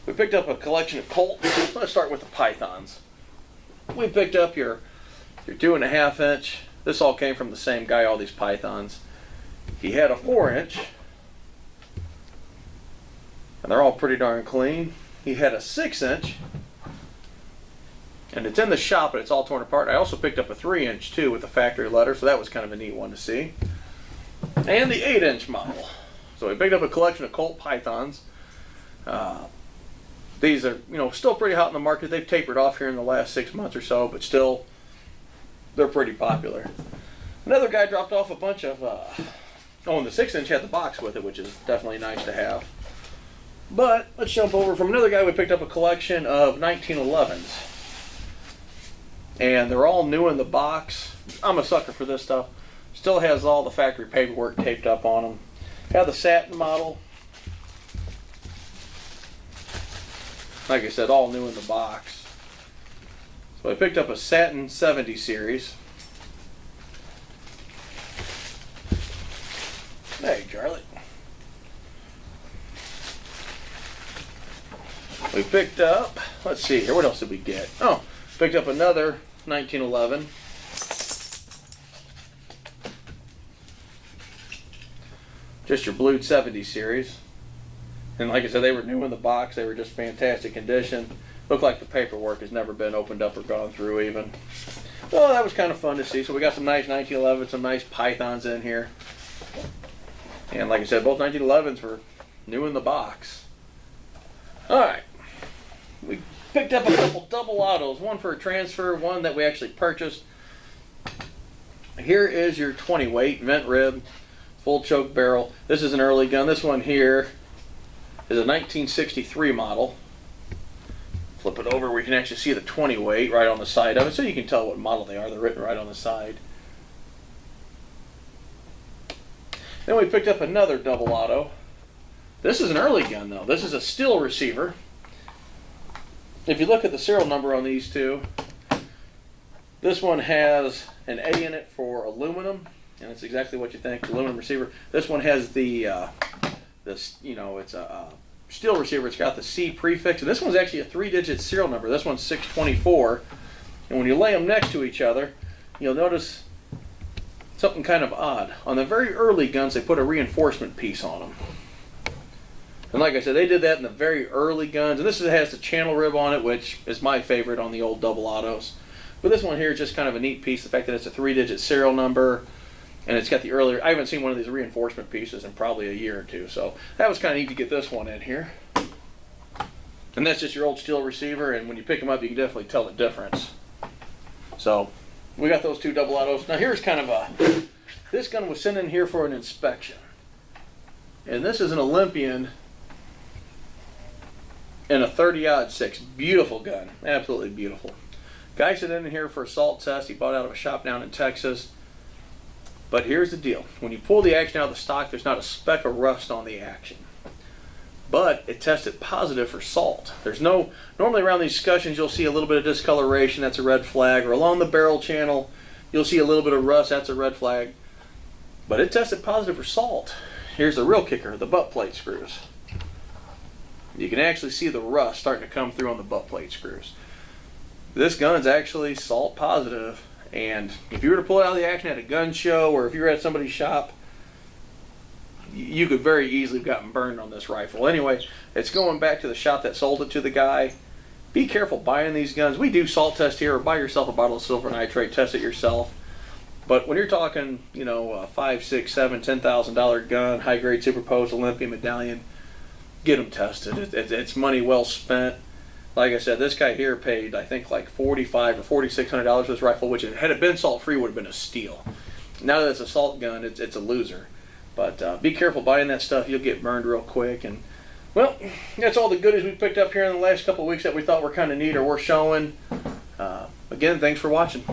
We picked up a collection of Colts. Let's start with the Pythons. We picked up your 2.5 inch. This all came from the same guy, all these Pythons. He had a 4-inch, and they're all pretty darn clean. He had a 6-inch, and it's in the shop, but it's all torn apart. I also picked up a 3-inch too with the factory letter, so that was kind of a neat one to see. And the 8-inch model. So we picked up a collection of Colt Pythons. These are, still pretty hot in the market. They've tapered off here in the last 6 months or so, but still, they're pretty popular. Another guy dropped off a bunch of, and the 6-inch had the box with it, which is definitely nice to have. But let's jump over from another guy. We picked up a collection of 1911s. And they're all new in the box. I'm a sucker for this stuff. Still has all the factory paperwork taped up on them. Have the satin model. Like I said, all new in the box. So I picked up a satin 70 series. Hey, Charlie. We picked up, let's see here, what else did we get? Oh, picked up another 1911. Just your blued 70 series. And like I said, they were new in the box. They were just fantastic condition. Looked like the paperwork has never been opened up or gone through even. Well, that was kind of fun to see. So we got some nice 1911s, some nice Pythons in here. And like I said, both 1911s were new in the box. All right. We picked up a couple double autos, one for a transfer, one that we actually purchased. Here is your 20 weight vent rib, full choke barrel. This is an early gun. This one here is a 1963 model. Flip it over where you can actually see the 20 weight right on the side of it, so you can tell what model they are. They're written right on the side. Then we picked up another double auto. This is an early gun though. This is a steel receiver. If you look at the serial number on these two, this one has an A in it for aluminum, and it's exactly what you think, aluminum receiver. This one has it's a steel receiver. It's got the C prefix, and this one's actually a 3-digit serial number. This one's 624, and when you lay them next to each other, you'll notice something kind of odd. On the very early guns, they put a reinforcement piece on them. And like I said, they did that in the very early guns. And this has the channel rib on it, which is my favorite on the old double autos. But this one here is just kind of a neat piece. The fact that it's a 3-digit serial number, and it's got the earlier. I haven't seen one of these reinforcement pieces in probably a year or two. So that was kind of neat to get this one in here. And that's just your old steel receiver. And when you pick them up, you can definitely tell the difference. So we got those two double autos. Now here's kind of this gun was sent in here for an inspection. And this is an Olympian in a 30-06. Beautiful gun. Absolutely beautiful. Guy sent in here for a salt test. He bought it out of a shop down in Texas. But here's the deal. When you pull the action out of the stock, there's not a speck of rust on the action. But it tested positive for salt. Normally around these discussions, you'll see a little bit of discoloration. That's a red flag. Or along the barrel channel, you'll see a little bit of rust. That's a red flag. But it tested positive for salt. Here's the real kicker, the butt plate screws. You can actually see the rust starting to come through on the butt plate screws. This gun's actually salt positive, and if you were to pull it out of the action at a gun show or if you were at somebody's shop, you could very easily have gotten burned on this rifle. Anyway, it's going back to the shop that sold it to the guy. Be careful buying these guns. We do salt test here, or buy yourself a bottle of silver nitrate, test it yourself. But when you're talking, a $5, $6, $7, $10,000 gun, high-grade superposed Olympia medallion, get them tested. It's money well spent. Like I said, this guy here paid, I think, like $4,500 or $4,600 for this rifle, which had it been salt-free would have been a steal. Now that it's a salt gun, it's a loser. But be careful buying that stuff. You'll get burned real quick. And well, that's all the goodies we picked up here in the last couple of weeks that we thought were kind of neat or worth showing. Again, thanks for watching.